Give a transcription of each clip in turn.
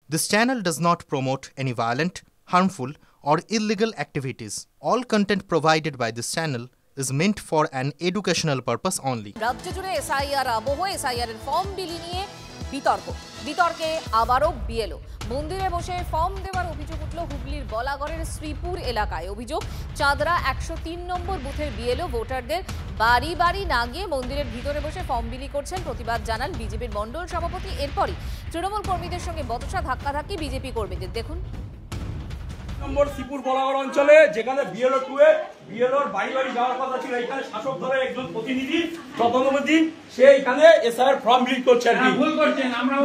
This channel does not promote any violent, harmful, or illegal activities. All content provided by this channel is meant for an educational purpose only. রাজ্য জুড়ে SIR আবহ, SIR এর form বিলি নিয়ে বিতর্কে আবারও BLO মন্দিরে বসে ফর্ম দেওয়ার অভিযোগ উঠল হুগলির বলাগড়ের শ্রীপুর এলাকায়। অভিযোগ, চাঁদরা 103 নম্বর বুথের বিএলও ভোটারদের বাড়ি বাড়ি না গিয়ে মন্দিরের ভিতরে বসে ফর্ম বিলি করছেন। প্রতিবাদ জানান বিজেপির মণ্ডল সভাপতি। এরপরই তৃণমূল কর্মীদের সঙ্গে বচসা ধাক্কাধাক্কি বিজেপি কর্মীদের। দেখুন নম্বর শ্রীপুর বলাগড় অঞ্চলে যেখানে বিএলও 2 এ বিএলওর বাড়ি বাড়ি যাওয়ার কথা ছিল, এখানে শাসক দলের একজন প্রতিনিধি প্রথমদিন সে এখানে এসআইআর ফর্ম বিলি করছে। ভুল করছেন, আমরা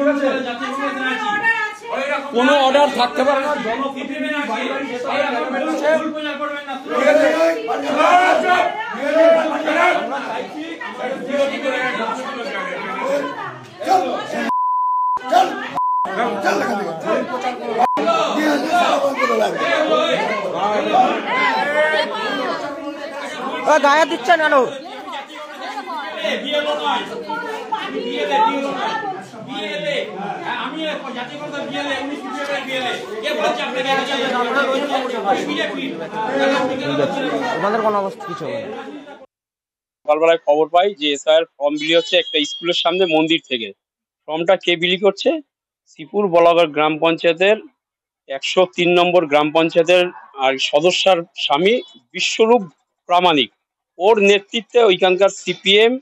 কোন অর্ডার থাকতে পারে না। জনপ্রতিনিধি বাড়ি বাড়ি এসআইআর ফর্ম বেরোচ্ছে, ভুল পূজা করবেন না। আমরা চাইছি গায়ে দিচ্ছেন কেন? সকালবেলায় খবর পাই যে এসআইআর ফর্ম বিলি হচ্ছে একটা স্কুলের সামনে মন্দির থেকে। ফর্মটা কে বিলি করছে? শ্রীপুর বলাগড় গ্রাম পঞ্চায়েতের 103 নম্বর গ্রাম পঞ্চায়েতের আর সদস্যার স্বামী বিশ্বরূপ প্রামাণিক। ওর নেতৃত্বে ওইখানকার সিপিএম,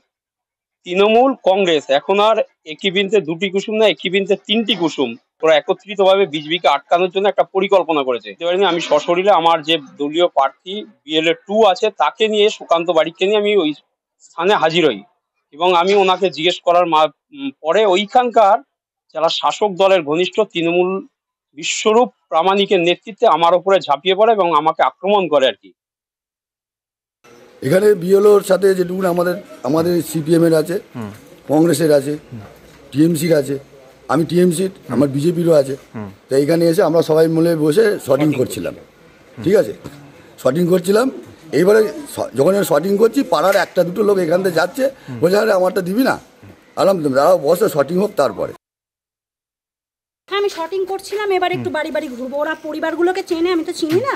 তৃণমূল, কংগ্রেস, এখন আর একই বৃন্তে দুটি কুসুম না, একই বৃন্তে 3টি কুসুম, ওরা একত্রিতভাবে বিজেপিকে আটকানোর জন্য একটা পরিকল্পনা করেছে। আমি সশরীরে আমার যে দলীয় প্রার্থী বিএলএ 2 আছে তাকে নিয়ে, সুকান্ত বারিককে নিয়ে আমি ওই স্থানে হাজির হই এবং আমি ওনাকে জিজ্ঞেস করার পরে ওইখানকার যারা শাসক দলের ঘনিষ্ঠ তৃণমূল বিশ্বরূপ প্রামাণিকের নেতৃত্বে আমার উপরে ঝাঁপিয়ে পড়ে এবং আমাকে আক্রমণ করে আর কি। এখানে বিএলওর সাথে যেটুকু আমাদের সিপিএমের আছে, কংগ্রেসের আছে, টিএমসির আছে, আমি টিএমসির, আমার বিজেপিরও আছে। তো এখানে এসে আমরা সবাই মিলে বসে শর্টিং করছিলাম, ঠিক আছে, শর্টিং করছিলাম। এইবারে যখন শর্টিং করছি, পাড়ার একটা দুটো লোক এখান থেকে যাচ্ছে, বলছে আরে আমারটা দিবি না, আলহামদুলিল্লাহ দাঁড়াও বসে শর্টিং হোক তারপরে। আমি শর্টিং করছিলাম, এবার একটু বাড়ি বাড়ি ঘুরবো। ওরা পরিবারগুলোকে চেনে, আমি তো চিনি না,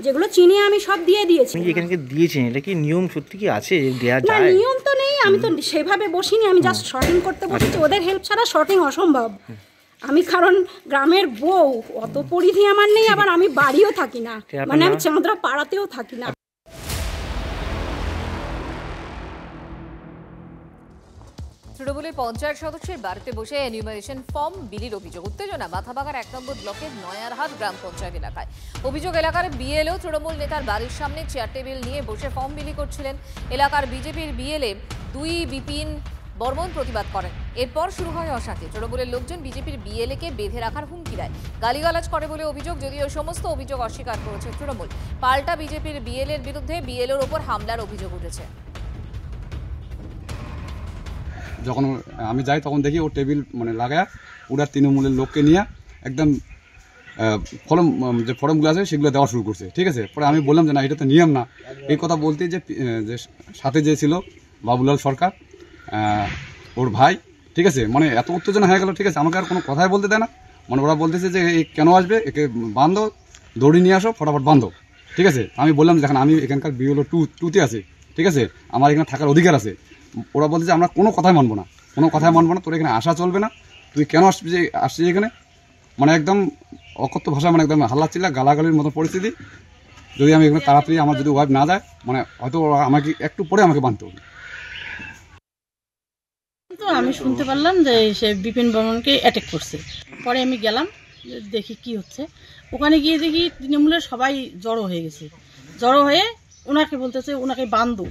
যেগুলো চিনি আমি সব দিয়ে দিয়েছি। এখানে দিয়েছেন, এটা কি নিয়ম সত্যি কি আছে দেয়া যায়? না, নিয়ম তো নেই, আমি তো সেভাবে বসিনি, আমি জাস্ট শর্টিং করতে বসেছি। ওদের হেল্প ছাড়া শর্টিং অসম্ভব। আমি কারণ গ্রামের বউ, অত পরিধি আমার নেই, আবার আমি বাড়িও থাকি না, মানে আমি চাঁদরা পাড়াতেও থাকি না। তৃণমূলের পঞ্চায়েত সদস্যের বাড়িতে বসে এনিউমারেশন ফর্ম বিলির অভিযোগ। উত্তেজনা মাথাভাঙার 1 নম্বর ব্লকের নয়ারহাট গ্রাম পঞ্চায়েত এলাকায়। অভিযোগ, এলাকার বিএলও তৃণমূল নেতার বাড়ির সামনে চেয়ার টেবিল নিয়ে বসে ফর্ম বিলি করছিলেন। এলাকার বিজেপির বিএলএ 2 বিপিন বর্মন প্রতিবাদ করেন। এরপর শুরু হয় অশান্তি। তৃণমূলের লোকজন বিজেপির বিএলএকে বেঁধে রাখার হুমকি দেয়, গালিগালাজ করে বলে অভিযোগ। যদিও সমস্ত অভিযোগ অস্বীকার করেছে তৃণমূল। পাল্টা বিজেপির বিএলএর বিরুদ্ধে বিএলওর ওপর হামলার অভিযোগ উঠেছে। যখন আমি যাই তখন দেখি ও টেবিল লাগায় ওরা তৃণমূলের লোককে নিয়ে একদম যে ফর্মগুলো আছে সেগুলো দেওয়া শুরু করছে, ঠিক আছে। পরে আমি বললাম যে না, এটা তো নিয়ম না। এই কথা বলতে যে সাথে যে ছিল বাবুলাল সরকার, ওর ভাই, ঠিক আছে, এত উত্তেজনা হয়ে গেল, ঠিক আছে, আমাকে আর কোনো কথাই বলতে দেয় না। ওরা বলতেছে যে কেন আসবে, একে বান্ধো, দড়ি নিয়ে আসো, ফটাফট বান্ধো, ঠিক আছে। আমি বললাম দেখেন আমি এখানকার বিএলও 2 আছে, ঠিক আছে, আমার এখানে থাকার অধিকার আছে। ওরা বলছে যে আমরা কোনো কথাই মানবো না, তোর এখানে আসা চলবে না, তুই কেন আসছিস এখানে, একদম অকথ্য ভাষা, একদম হাল্লাচিল্লা গালাগালির মতো পরিস্থিতি। যদি আমি এখানে তাড়াতাড়ি, আমার যদি ওয়াইফ না যায়, হয়তো আমাকে একটু পরে আমাকে বাঁধতে হবে। তো আমি শুনতে পারলাম যে সে বিপিন বর্মনকে অ্যাটাক করছে। পরে আমি গেলাম, দেখি কি হচ্ছে। ওখানে গিয়ে দেখি তৃণমূলের সবাই জড়ো হয়ে গেছে। জড়ো হয়ে ওনাকে বলতেছে, ওনাকে বান্ধো,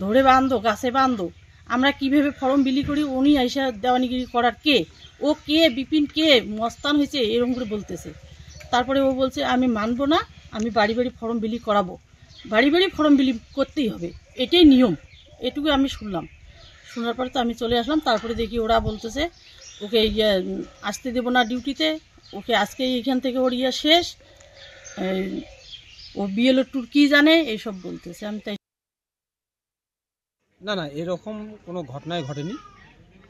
ধরে বান্ধো, গাছে বান্ধো, আমরা কিভাবে ফর্ম বিলি করি, উনি আইসা দেওয়ানিগিরি করার কে, ও কে, বিপিন কে, মস্তান হয়েছে, এরকম করে বলতেছে। তারপরে ও বলছে আমি মানবো না, আমি বাড়ি বাড়ি ফর্ম বিলি করাবো, বাড়ি বাড়ি ফর্ম বিলি করতেই হবে, এটাই নিয়ম। এটুকু আমি শুনলাম। শোনার পরে তো আমি চলে আসলাম। তারপরে দেখি ওরা বলতেছে ওকে আসতে দেবো না ডিউটিতে, ওকে আজকে এইখান থেকে ওর শেষ, ও বিএলও 2 কি জানে, এইসব বলতেছে। আমি তাই না, এরকম কোনো ঘটনাই ঘটেনি।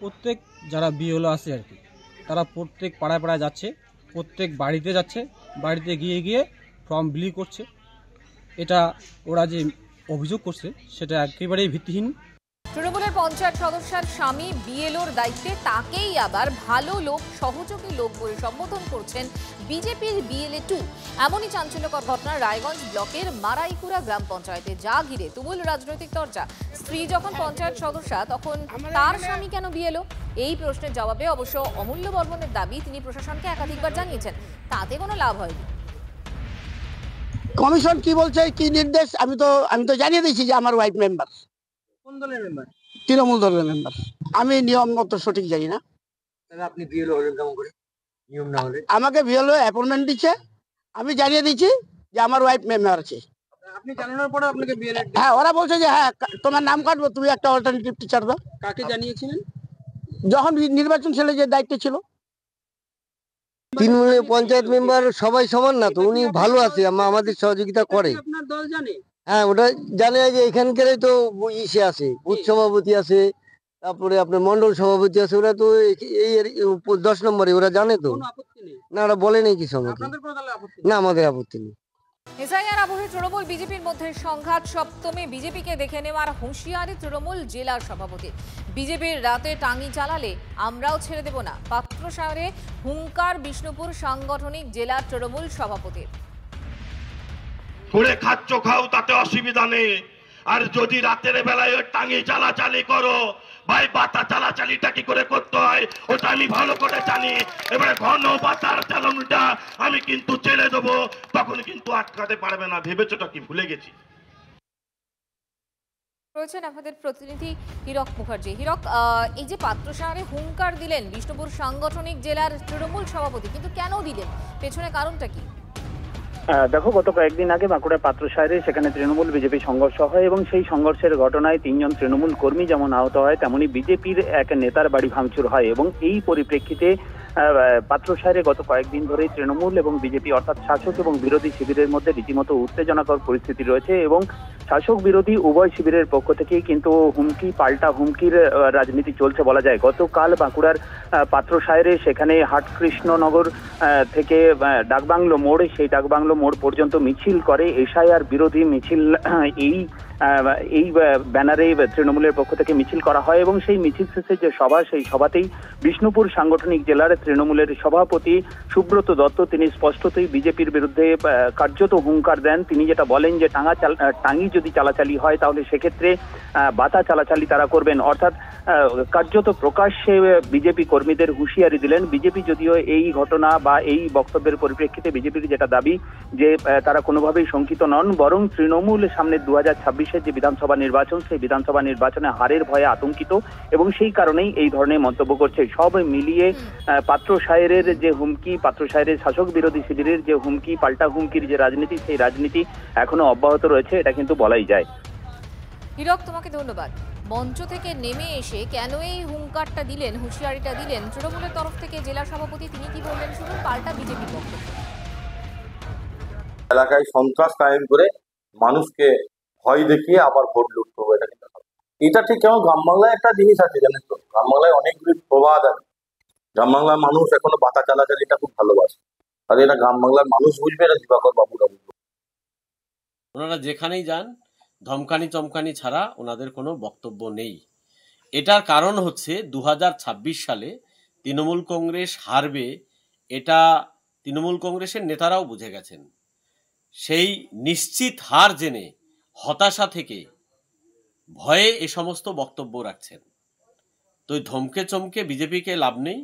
প্রত্যেক যারা বিএলও আছে আর কি, তারা প্রত্যেক পাড়ায় পাড়ায় যাচ্ছে, প্রত্যেক বাড়িতে যাচ্ছে, বাড়িতে গিয়ে গিয়ে ফর্ম বিলি করছে। এটা ওরা যে অভিযোগ করছে সেটা একেবারেই ভিত্তিহীন। তৃণমূলের পঞ্চায়েত সদস্যের স্বামী বিএলওর দায়িত্বে, তাকেই আবার ভালো লোক, সহযোগী লোক বলে সম্বোধন করছেন বিজেপির বিএলএ 2। এমনই চাঞ্চল্যকর ঘটনা রায়গঞ্জ ব্লকের মারাইকুড়া গ্রাম পঞ্চায়েতে, যা ঘিরে তুমুল রাজনৈতিক চর্চা। স্ত্রী যখন পঞ্চায়েত সদস্যা, তখন তার স্বামী কেন বিএলও? এই প্রশ্নের জবাবে অবশ্য অমূল্য বর্মনের দাবি, তিনি প্রশাসনকে একাধিকবার জানিয়েছেন, তাতে কোনো লাভ হয়নি। কমিশন কি বলছে, কি নির্দেশ, আমি তো জানিয়ে দিয়েছি যে আমার ওয়াইফ মেম্বার। কোন দলের মেম্বার? তৃণমূল দলের মেম্বার। আমি নিয়ম মতো সঠিক জানি না। আপনি বিএলও হলেন কেমন করে? নিয়ম না হলে আমাকে বিএলও অ্যাপয়েন্টমেন্ট দিচ্ছে, আমি জানিয়ে দিচ্ছি যে আমার ওয়াইফ মেম্বার আছে। আপনি জানানোর পরে আপনাকে বিএলও? হ্যাঁ, ওরা বলছে যে হ্যাঁ তোমার নাম কাটবো, তুমি একটা অল্টারনেটিভ টিচার দাও। কাকে জানিয়েছিলেন? যখন নির্বাচন সেলে যে দায়িত্ব ছিল। তৃণমূলের পঞ্চায়েত মেম্বার সবাই সমান না তো, উনি ভালো আছে, আমাদের সহযোগিতা করে। আপনার দল জানে? হ্যাঁ, ওটা জানে যে এখানকারই তো ইসে আছে, বুথ সভাপতি আছে, তারপরে আপনার মন্ডল সভাপতি আছে, ওরা তো এই 10 নম্বরে, ওরা জানে তো। না, ওরা বলে নেই কিছু আমাকে। না, আমাদের আপত্তি নেই। এসআইআর আবহে তৃণমূল বিজেপির মধ্যে সংঘাত সপ্তমে, বিজেপিকে দেখে নেওয়ার হুঁশিয়ারি তৃণমূল জেলার সভাপতি। বিজেপির রাতে টাঙ্গি চালালে আমরাও ছেড়ে দেব না, পাত্রসারে হুঙ্কার বিষ্ণুপুর সাংগঠনিক জেলার তৃণমূল সভাপতির। করে খাচ্ছ খাও, তাতে অসুবিধা নেই। আর যদি রাতের বেলায় টাঙ্গি চালাচালি করো, ভাই বাতা চালাচালিটা কি করে করতে হয় ওটা আমি ভালো করে জানি। এবারে ঘন বাতার চালানোটা আমি কিন্তু ছেড়ে দেবো, তখন কিন্তু আটকাতে পারবে না। ভেবেছোটা কি ভুলে গেছি? রয়েছেন আমাদের প্রতিনিধি হীরক মুখার্জি। হীরক, এই যে পাত্রসারে হুঙ্কার দিলেন বিষ্ণুপুর সাংগঠনিক জেলার তৃণমূল সভাপতি, কিন্তু কেন দিলেন, পেছনে কারণটা কি? দেখো, গত কয়েকদিন আগে বাঁকুড়ার পাত্রসারে সেখানে তৃণমূল বিজেপি সংঘর্ষ হয় এবং সেই সংঘর্ষের ঘটনায় 3 জন তৃণমূল কর্মী যেমন আহত হয়, তেমনি বিজেপির এক নেতার বাড়ি ভাঙচুর হয় এবং এই পরিপ্রেক্ষিতে পাত্রসারে গত কয়েকদিন ধরে তৃণমূল এবং বিজেপি অর্থাৎ শাসক এবং বিরোধী শিবিরের মধ্যে রীতিমতো উত্তেজনাকর পরিস্থিতি রয়েছে এবং শাসক বিরোধী উভয় শিবিরের পক্ষ থেকেই কিন্তু হুমকি পাল্টা হুমকির রাজনীতি চলছে বলা যায়। গতকাল বাঁকুড়ার পাত্রসারে সেখানে হাটকৃষ্ণনগর থেকে ডাকবাংলো মোড়, সেই ডাকবাংলো মোড় পর্যন্ত মিছিল করে এসআইআর বিরোধী মিছিল। এই ব্যানারে তৃণমূলের পক্ষ থেকে মিছিল করা হয় এবং সেই মিছিল শেষে যে সভা, সেই সভাতেই বিষ্ণুপুর সাংগঠনিক জেলার তৃণমূলের সভাপতি সুব্রত দত্ত তিনি স্পষ্টতই বিজেপির বিরুদ্ধে কার্যত হুঙ্কার দেন। তিনি যেটা বলেন যে টাঙ্গি যদি চালাচালি হয় তাহলে সেক্ষেত্রে বাতা চালাচালি তারা করবেন, অর্থাৎ কার্যত প্রকাশ্যে বিজেপি কর্মীদের হুঁশিয়ারি দিলেন। বিজেপি যদিও এই ঘটনা বা এই বক্তব্যের পরিপ্রেক্ষিতে বিজেপির যেটা দাবি যে তারা কোনোভাবেই শঙ্কিত নন, বরং তৃণমূল সামনে 2026-এর যে বিধানসভা নির্বাচন, সেই বিধানসভা নির্বাচনে হারের ভয়ে আতঙ্কিত এবং সেই কারণেই এই ধরনের মন্তব্য করছে। সব মিলিয়ে পাত্রসায়ের যে হুমকি, পাত্রসায়ের শাসক বিরোধী শিবিরের যে হুমকি পাল্টা হুমকির যে রাজনীতি, সেই রাজনীতি এখনো অব্যাহত রয়েছে, এটা কিন্তু বলাই যায়। হীরক, তোমাকে ধন্যবাদ। মঞ্চ থেকে নেমে এসে কেন এই হুঙ্কারটা দিলেন, হুঁশিয়ারিটা দিলেন তৃণমূলের তরফ থেকে জেলা সভাপতি, তিনি কি বললেন শুনুন, পাল্টা বিজেপি পক্ষ। এলাকায় সন্ত্রাস কায়েম করে মানুষকে ভয় দেখিয়ে আবার ভোট লুট করবো, এটা ঠিক কেমন? গ্রাম বাংলায় একটা জিনিস আছে জানেন তো, গ্রাম বাংলায় অনেকগুলি প্রবাদ আছে। গ্রাম বাংলার মানুষ এখনো বাতা চালাচালিটা খুব ভালোবাসে, আর এটা গ্রাম বাংলার মানুষ বুঝবে, এটা দিবাকর বাবুরা বুঝবে। ওনারা যেখানেই যান ধমকানি চমকানি ছাড়া ওনাদের কোনো বক্তব্য নেই। এটার কারণ হচ্ছে 2026 সালে তৃণমূল কংগ্রেস হারবে, এটা তৃণমূল কংগ্রেসের নেতারাও বুঝে গেছেন। সেই নিশ্চিত হার জেনে হতাশা থেকে ভয়ে এ সমস্ত বক্তব্য রাখছেন। তো ধমকে চমকে বিজেপিকে লাভ নেই।